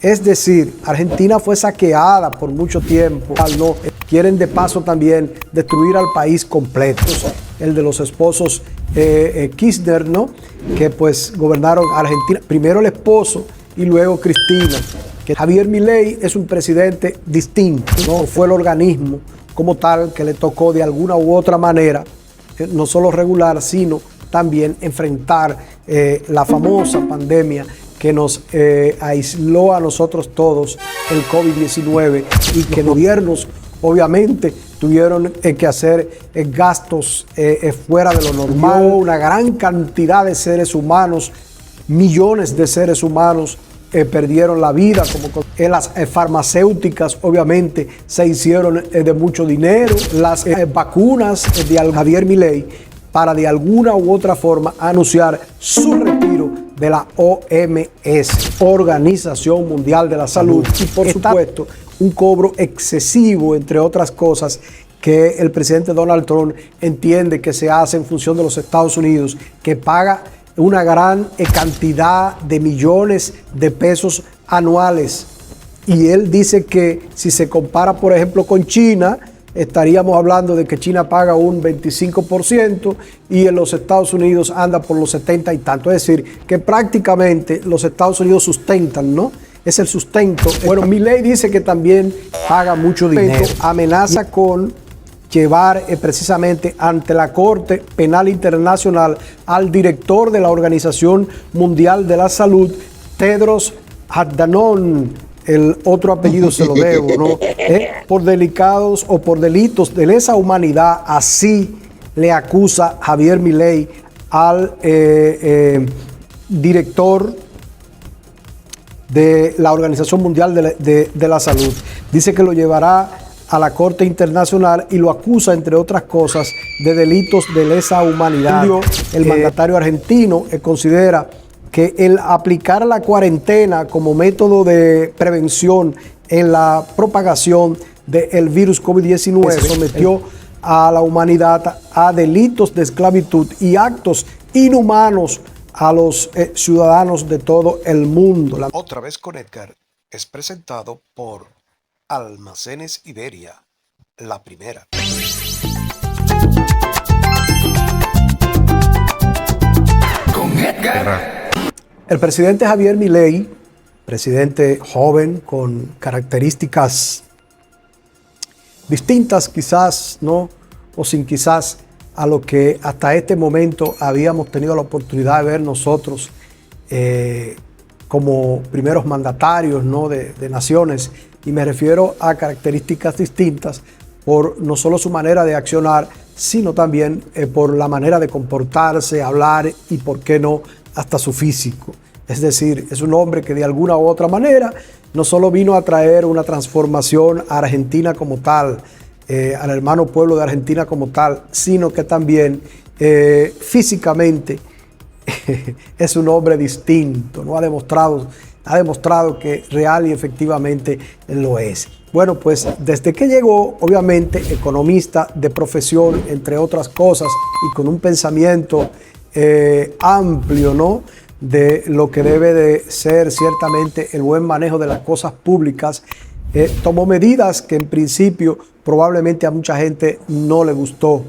Es decir, Argentina fue saqueada por mucho tiempo. No, quieren de paso también destruir al país completo. El de los esposos Kirchner, ¿no? Que pues gobernaron Argentina. Primero el esposo y luego Cristina. Que Javier Milei es un presidente distinto, ¿no? Fue el organismo como tal que le tocó de alguna u otra manera, no solo regular, sino también enfrentar la famosa pandemia que nos aisló a nosotros todos, el COVID-19, y que los gobiernos obviamente tuvieron que hacer gastos fuera de lo normal. Una gran cantidad de seres humanos, millones de seres humanos perdieron la vida, como las farmacéuticas obviamente se hicieron de mucho dinero, las vacunas de Javier Milei para de alguna u otra forma anunciar su retiro de la OMS, Organización Mundial de la Salud, y por supuesto un cobro excesivo, entre otras cosas, que el presidente Donald Trump entiende que se hace en función de los Estados Unidos, que paga una gran cantidad de millones de pesos anuales. Y él dice que si se compara, por ejemplo, con China, estaríamos hablando de que China paga un 25% y en los Estados Unidos anda por los 70 y tanto. Es decir, que prácticamente los Estados Unidos sustentan, ¿no? Es el sustento. Bueno, Milei dice que también paga mucho dinero. Amenaza con llevar precisamente ante la Corte Penal Internacional al director de la Organización Mundial de la Salud, Tedros Adhanom, el otro apellido se lo debo, ¿no? Por delicados o por delitos de lesa humanidad, así le acusa Javier Milei al director de la Organización Mundial de la Salud. Dice que lo llevará a la Corte Internacional y lo acusa, entre otras cosas, de delitos de lesa humanidad. El mandatario argentino considera que el aplicar la cuarentena como método de prevención en la propagación del virus COVID-19 sometió a la humanidad a delitos de esclavitud y actos inhumanos a los ciudadanos de todo el mundo. Otra vez con Edgar es presentado por Almacenes Iberia, la primera. Con Edgar. El presidente Javier Milei, presidente joven con características distintas quizás, ¿no? O sin quizás a lo que hasta este momento habíamos tenido la oportunidad de ver nosotros como primeros mandatarios, ¿no? de naciones. Y me refiero a características distintas por no solo su manera de accionar, sino también por la manera de comportarse, hablar y, por qué no, hasta su físico. Es decir, es un hombre que de alguna u otra manera no solo vino a traer una transformación a Argentina como tal, al hermano pueblo de Argentina como tal, sino que también físicamente es un hombre distinto, ¿no? Ha demostrado que real y efectivamente lo es. Bueno, pues desde que llegó, obviamente, economista de profesión, entre otras cosas, y con un pensamiento amplio, ¿no? De lo que debe de ser ciertamente el buen manejo de las cosas públicas, tomó medidas que en principio probablemente a mucha gente no le gustó,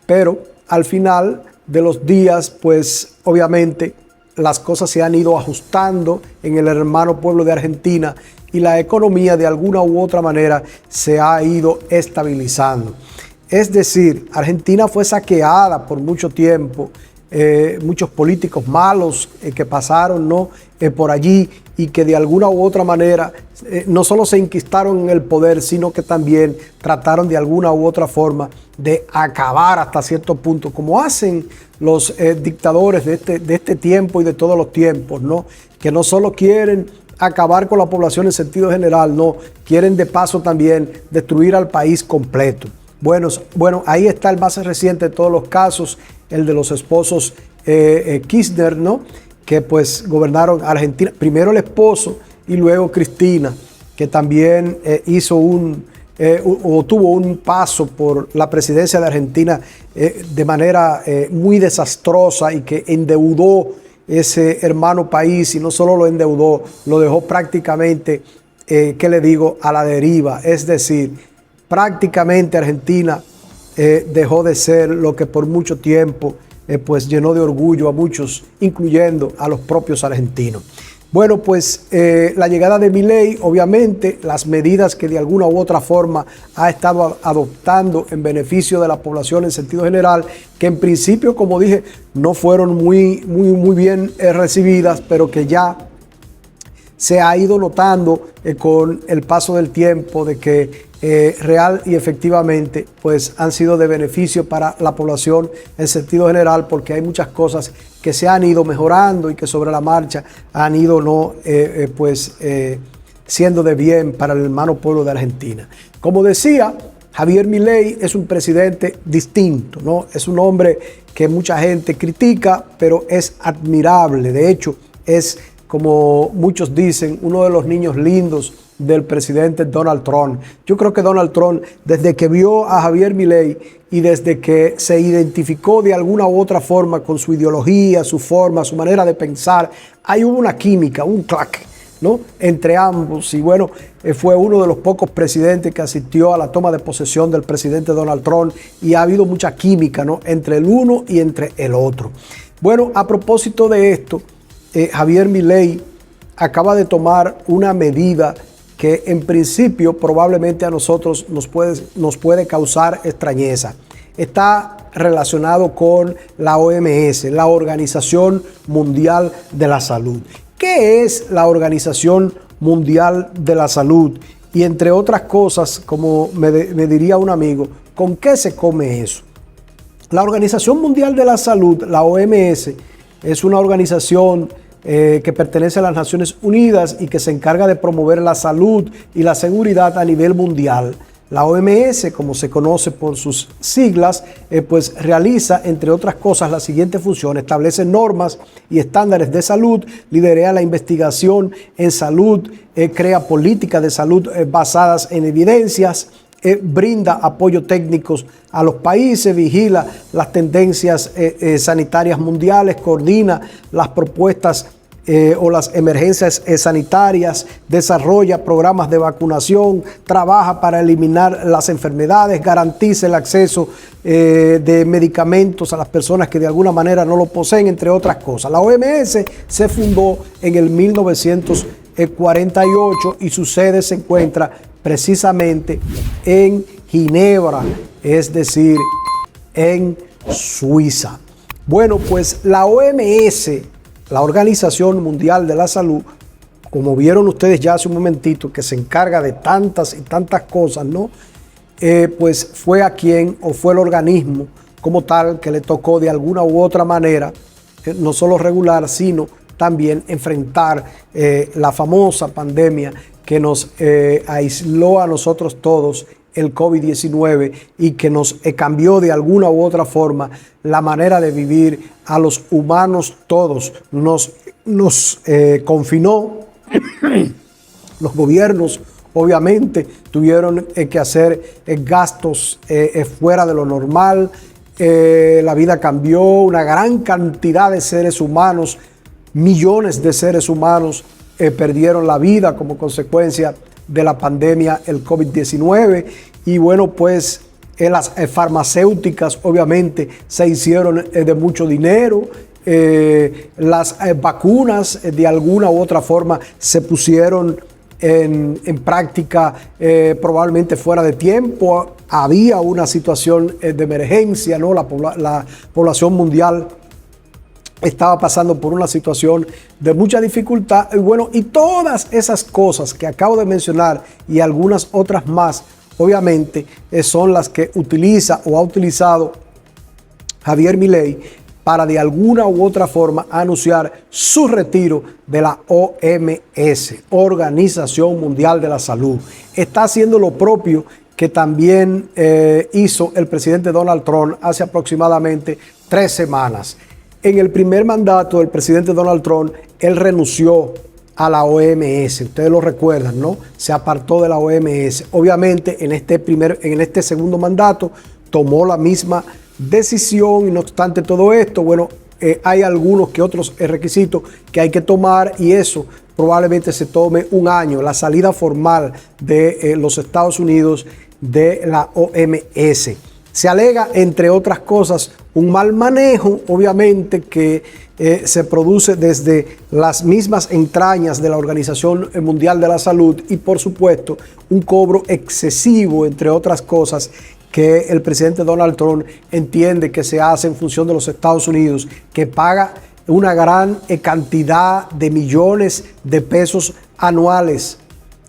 pero al final de los días, pues obviamente las cosas se han ido ajustando en el hermano pueblo de Argentina y la economía de alguna u otra manera se ha ido estabilizando. Es decir, Argentina fue saqueada por mucho tiempo, muchos políticos malos que pasaron, ¿no? Por allí y que de alguna u otra manera no solo se enquistaron en el poder, sino que también trataron de alguna u otra forma de acabar hasta cierto punto, como hacen los dictadores de este tiempo y de todos los tiempos, ¿no? Que no solo quieren acabar con la población en sentido general, no, quieren de paso también destruir al país completo. Bueno, ahí está el más reciente de todos los casos, el de los esposos Kirchner, ¿no? Que pues gobernaron Argentina, primero el esposo y luego Cristina, que también tuvo un paso por la presidencia de Argentina de manera muy desastrosa y que endeudó ese hermano país y no solo lo endeudó, lo dejó prácticamente, ¿qué le digo?, a la deriva. Es decir, prácticamente Argentina dejó de ser lo que por mucho tiempo pues llenó de orgullo a muchos, incluyendo a los propios argentinos. Bueno, pues la llegada de Milei, obviamente, las medidas que de alguna u otra forma ha estado adoptando en beneficio de la población en sentido general, que en principio, como dije, no fueron muy bien recibidas, pero que ya se ha ido notando con el paso del tiempo de que real y efectivamente pues han sido de beneficio para la población en sentido general, porque hay muchas cosas que se han ido mejorando y que sobre la marcha han ido siendo de bien para el hermano pueblo de Argentina. Como decía, Javier Milei es un presidente distinto, ¿no? Es un hombre que mucha gente critica, pero es admirable. De hecho, es, como muchos dicen, uno de los niños lindos del presidente Donald Trump. Yo creo que Donald Trump, desde que vio a Javier Milei y desde que se identificó de alguna u otra forma con su ideología, su forma, su manera de pensar, ahí hubo una química, un clac, ¿no?, entre ambos. Y bueno, fue uno de los pocos presidentes que asistió a la toma de posesión del presidente Donald Trump, y ha habido mucha química, ¿no?, entre el uno y entre el otro. Bueno, a propósito de esto, Javier Milei acaba de tomar una medida que en principio probablemente a nosotros nos puede causar extrañeza. Está relacionado con la OMS, la Organización Mundial de la Salud. ¿Qué es la Organización Mundial de la Salud? Y entre otras cosas, como me diría un amigo, ¿con qué se come eso? La Organización Mundial de la Salud, la OMS, es una organización que pertenece a las Naciones Unidas y que se encarga de promover la salud y la seguridad a nivel mundial. La OMS, como se conoce por sus siglas, pues realiza, entre otras cosas, la siguiente función: establece normas y estándares de salud, lidera la investigación en salud, crea políticas de salud basadas en evidencias, brinda apoyo técnicos a los países, vigila las tendencias sanitarias mundiales, coordina las propuestas o las emergencias sanitarias, desarrolla programas de vacunación, trabaja para eliminar las enfermedades, garantiza el acceso de medicamentos a las personas que de alguna manera no lo poseen, entre otras cosas. La OMS se fundó en el 1948 y su sede se encuentra precisamente en Ginebra, es decir, en Suiza. Bueno, pues la OMS, la Organización Mundial de la Salud, como vieron ustedes ya hace un momentito, que se encarga de tantas y tantas cosas, ¿no? Pues fue fue el organismo como tal que le tocó de alguna u otra manera, no solo regular, sino también enfrentar la famosa pandemia que nos aisló a nosotros todos, el COVID-19, y que nos cambió de alguna u otra forma la manera de vivir a los humanos todos. Nos confinó. Los gobiernos obviamente tuvieron que hacer gastos fuera de lo normal. La vida cambió, una gran cantidad de seres humanos, millones de seres humanos perdieron la vida como consecuencia de la pandemia, el COVID-19. Y bueno, pues las farmacéuticas obviamente se hicieron de mucho dinero. Las vacunas de alguna u otra forma se pusieron en práctica probablemente fuera de tiempo. Había una situación de emergencia, ¿no? La población mundial estaba pasando por una situación de mucha dificultad. Y bueno, y todas esas cosas que acabo de mencionar y algunas otras más, obviamente, son las que utiliza o ha utilizado Javier Milei para de alguna u otra forma anunciar su retiro de la OMS, Organización Mundial de la Salud. Está haciendo lo propio que también hizo el presidente Donald Trump hace aproximadamente 3 semanas. En el primer mandato del presidente Donald Trump, él renunció a la OMS. Ustedes lo recuerdan, ¿no? Se apartó de la OMS. Obviamente, en este segundo mandato, tomó la misma decisión, y no obstante todo esto, bueno, hay algunos que otros requisitos que hay que tomar y eso probablemente se tome un año, la salida formal de los Estados Unidos de la OMS. Se alega, entre otras cosas, un mal manejo, obviamente, que se produce desde las mismas entrañas de la Organización Mundial de la Salud y, por supuesto, un cobro excesivo, entre otras cosas, que el presidente Donald Trump entiende que se hace en función de los Estados Unidos, que paga una gran cantidad de millones de pesos anuales.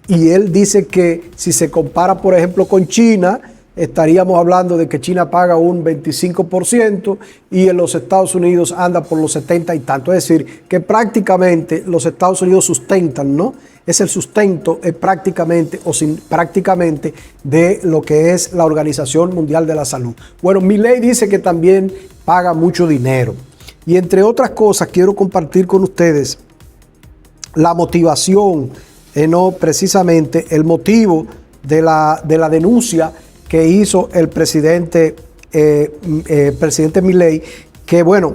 Y él dice que si se compara, por ejemplo, con China, estaríamos hablando de que China paga un 25% y en los Estados Unidos anda por los 70 y tanto. Es decir, que prácticamente los Estados Unidos sustentan, ¿no? Es el sustento prácticamente o sin prácticamente de lo que es la Organización Mundial de la Salud. Bueno, Milei dice que también paga mucho dinero. Y entre otras cosas, quiero compartir con ustedes la motivación, no precisamente el motivo de la denuncia que hizo el presidente Milei, que bueno,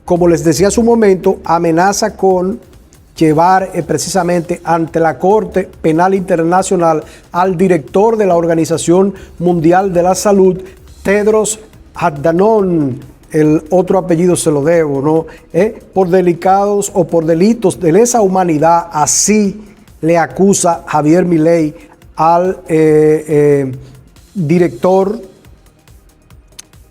como les decía hace un momento, amenaza con llevar precisamente ante la Corte Penal Internacional al director de la Organización Mundial de la Salud, Tedros Adhanom, el otro apellido se lo debo, ¿no? Por delicados o por delitos de lesa humanidad, así le acusa Javier Milei al director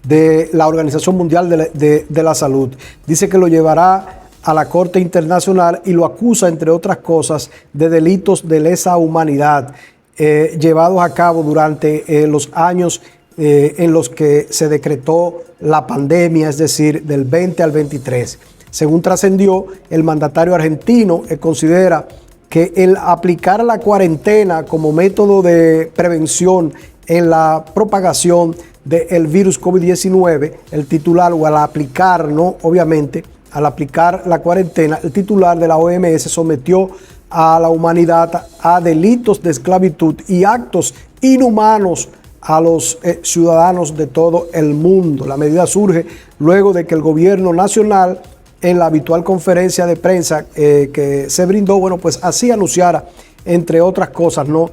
de la Organización Mundial de la Salud. Dice que lo llevará a la Corte Internacional y lo acusa, entre otras cosas, de delitos de lesa humanidad llevados a cabo durante los años en los que se decretó la pandemia, es decir, del 20 al 23. Según trascendió, el mandatario argentino considera que el aplicar la cuarentena como método de prevención en la propagación del virus COVID-19, el titular, o al aplicar, ¿no? Obviamente, al aplicar la cuarentena, el titular de la OMS sometió a la humanidad a delitos de esclavitud y actos inhumanos a los ciudadanos de todo el mundo. La medida surge luego de que el gobierno nacional, en la habitual conferencia de prensa que se brindó, bueno, pues así anunciara, entre otras cosas, ¿no?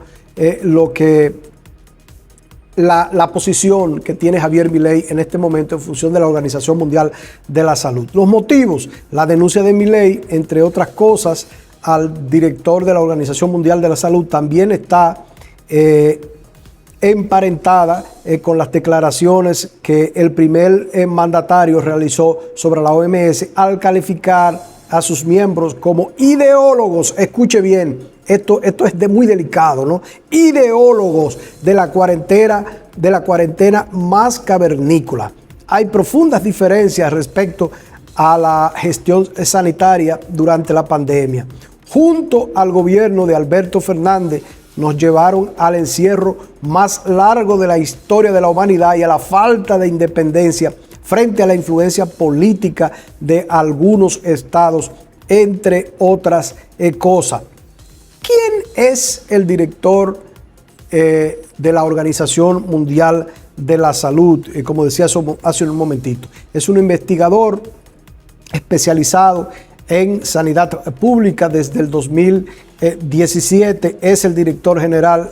Lo que la posición que tiene Javier Milei en este momento en función de la Organización Mundial de la Salud. Los motivos: la denuncia de Milei, entre otras cosas, al director de la Organización Mundial de la Salud, también está emparentada con las declaraciones que el primer mandatario realizó sobre la OMS al calificar a sus miembros como ideólogos. Escuche bien, esto es muy delicado, ¿no? Ideólogos de la cuarentena más cavernícola. Hay profundas diferencias respecto a la gestión sanitaria durante la pandemia. Junto al gobierno de Alberto Fernández, nos llevaron al encierro más largo de la historia de la humanidad y a la falta de independencia frente a la influencia política de algunos estados, entre otras cosas. ¿Quién es el director de la Organización Mundial de la Salud? Como decía hace un momentito, es un investigador especializado en sanidad pública desde el 2017, ese es el director general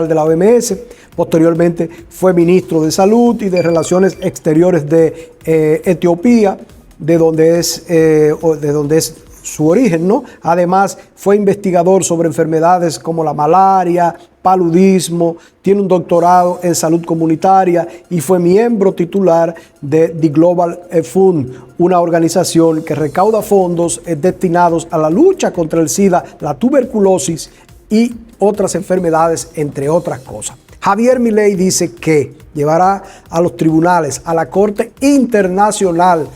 de la OMS. Posteriormente fue ministro de Salud y de Relaciones Exteriores de Etiopía, de donde es su origen, ¿no? Además, fue investigador sobre enfermedades como la malaria, paludismo, tiene un doctorado en salud comunitaria y fue miembro titular de The Global Fund, una organización que recauda fondos destinados a la lucha contra el SIDA, la tuberculosis y otras enfermedades, entre otras cosas. Javier Milei dice que llevará a los tribunales, a la Corte Internacional,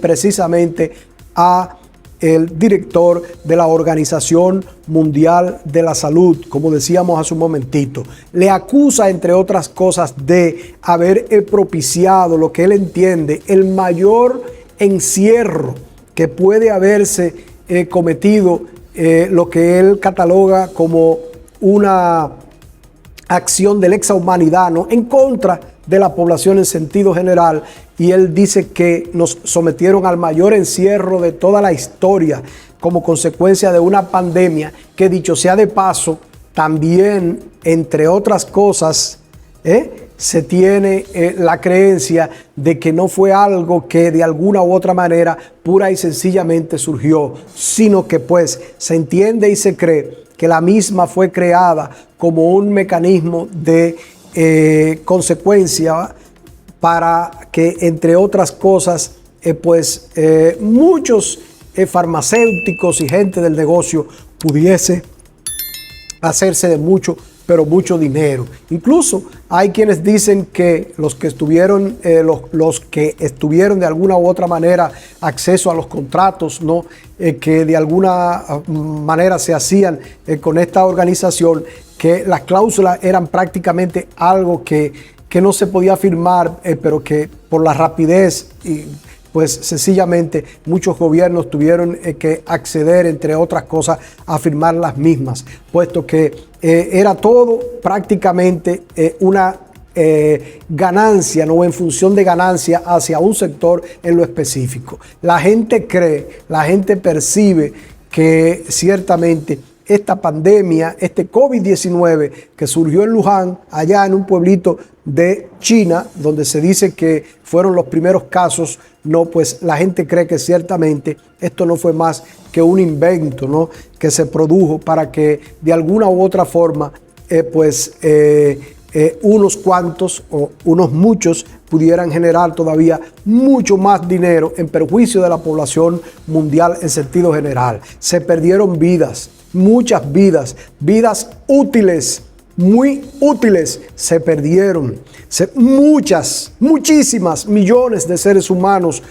precisamente a el director de la Organización Mundial de la Salud, como decíamos hace un momentito. Le acusa, entre otras cosas, de haber propiciado lo que él entiende el mayor encierro que puede haberse cometido, lo que él cataloga como una acción de lesa humanidad, ¿no?, en contra de la población en sentido general, y él dice que nos sometieron al mayor encierro de toda la historia como consecuencia de una pandemia que, dicho sea de paso, también, entre otras cosas, se tiene la creencia de que no fue algo que de alguna u otra manera pura y sencillamente surgió, sino que pues se entiende y se cree que la misma fue creada como un mecanismo de consecuencia para que, entre otras cosas, muchos farmacéuticos y gente del negocio pudiese hacerse de mucho, pero mucho dinero. Incluso hay quienes dicen que los que estuvieron de alguna u otra manera acceso a los contratos, ¿no? Que de alguna manera se hacían con esta organización, que las cláusulas eran prácticamente algo que no se podía firmar, pero que por la rapidez y pues sencillamente muchos gobiernos tuvieron que acceder, entre otras cosas, a firmar las mismas, puesto que era todo prácticamente una ganancia, no en función de ganancia hacia un sector en lo específico. La gente cree, la gente percibe que ciertamente esta pandemia, este COVID-19 que surgió en Wuhan, allá en un pueblito de China, donde se dice que fueron los primeros casos, no, pues la gente cree que ciertamente esto no fue más que un invento, ¿no? Que se produjo para que de alguna u otra forma, unos cuantos o unos muchos pudieran generar todavía mucho más dinero en perjuicio de la población mundial en sentido general. Se perdieron vidas, muchas vidas, vidas útiles, muy útiles, se perdieron. Muchísimas millones de seres humanos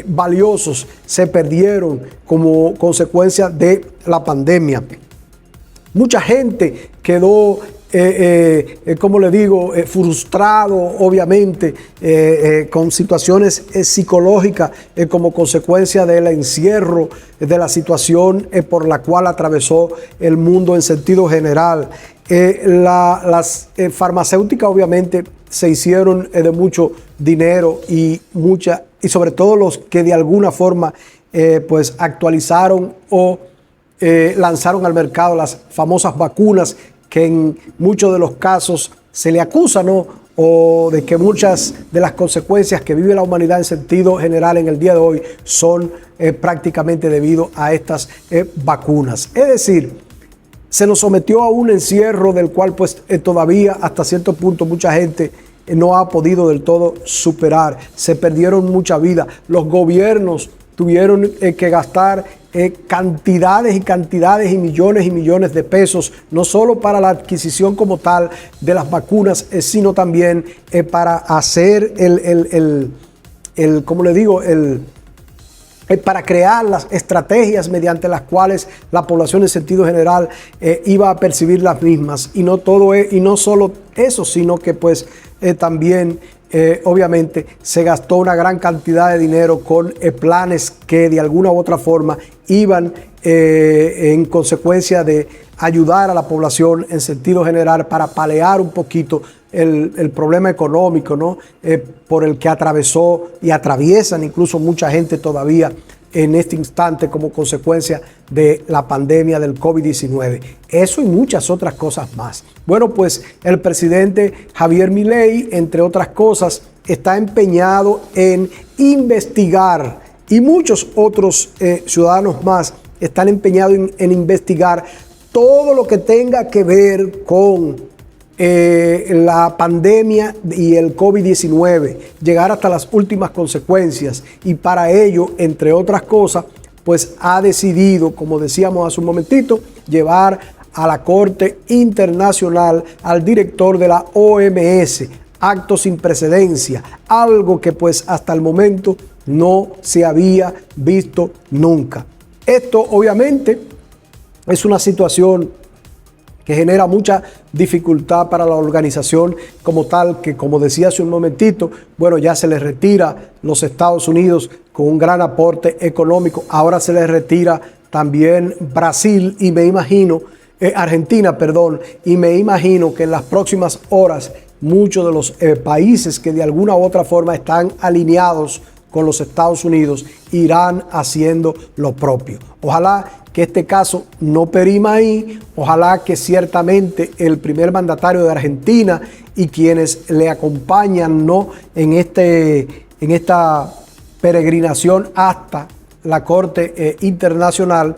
valiosos se perdieron como consecuencia de la pandemia. Mucha gente quedó frustrado, obviamente, con situaciones psicológicas como consecuencia del encierro, de la situación por la cual atravesó el mundo en sentido general. Las farmacéuticas obviamente se hicieron de mucho dinero y sobre todo los que de alguna forma actualizaron o lanzaron al mercado las famosas vacunas, que en muchos de los casos se le acusa, ¿no? O de que muchas de las consecuencias que vive la humanidad en sentido general en el día de hoy son prácticamente debido a estas vacunas. Es decir, se nos sometió a un encierro del cual todavía hasta cierto punto mucha gente no ha podido del todo superar. Se perdieron mucha vida. Los gobiernos tuvieron que gastar cantidades y cantidades y millones de pesos, no solo para la adquisición como tal de las vacunas, sino también para hacer para crear las estrategias mediante las cuales la población en sentido general iba a percibir las mismas. Y no solo eso, sino que también obviamente se gastó una gran cantidad de dinero con planes que de alguna u otra forma iban en consecuencia de ayudar a la población en sentido general para paliar un poquito el problema económico, ¿no? Por el que atravesó y atraviesan incluso mucha gente todavía en este instante como consecuencia de la pandemia del COVID-19. Eso y muchas otras cosas más. Bueno, pues el presidente Javier Milei, entre otras cosas, está empeñado en investigar, y muchos otros ciudadanos más están empeñados en investigar todo lo que tenga que ver con la pandemia y el COVID-19, llegar hasta las últimas consecuencias, y para ello, entre otras cosas, ha decidido, como decíamos hace un momentito, llevar a la Corte Internacional al director de la OMS, acto sin precedencia, algo que hasta el momento no se había visto nunca. Esto obviamente es una situación que genera mucha dificultad para la organización como tal, que como decía hace un momentito, ya se les retira los Estados Unidos con un gran aporte económico, ahora se les retira también Brasil y Argentina, y me imagino que en las próximas horas muchos de los países que de alguna u otra forma están alineados con los Estados Unidos irán haciendo lo propio. Ojalá que este caso no perima ahí, ojalá que ciertamente el primer mandatario de Argentina y quienes le acompañan, ¿no?, en esta peregrinación hasta la Corte Internacional,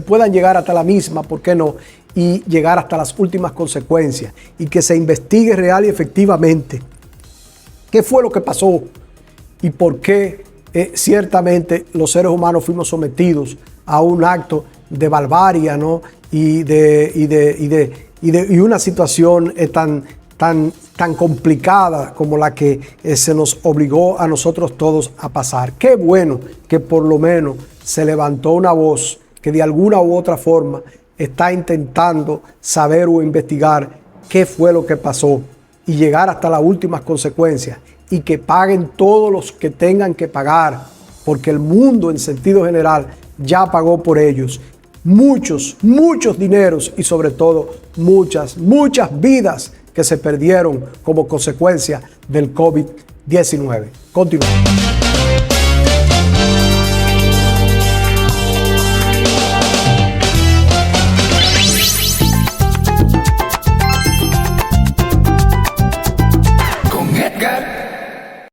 puedan llegar hasta la misma, ¿por qué no?, y llegar hasta las últimas consecuencias y que se investigue real y efectivamente qué fue lo que pasó y por qué ciertamente los seres humanos fuimos sometidos a un acto de barbarie, ¿no?, y una situación tan complicada como la que se nos obligó a nosotros todos a pasar. Qué bueno que por lo menos se levantó una voz que de alguna u otra forma está intentando saber o investigar qué fue lo que pasó y llegar hasta las últimas consecuencias y que paguen todos los que tengan que pagar, porque el mundo en sentido general ya pagó por ellos. Muchos dineros y sobre todo muchas vidas que se perdieron como consecuencia del COVID-19. Continuamos.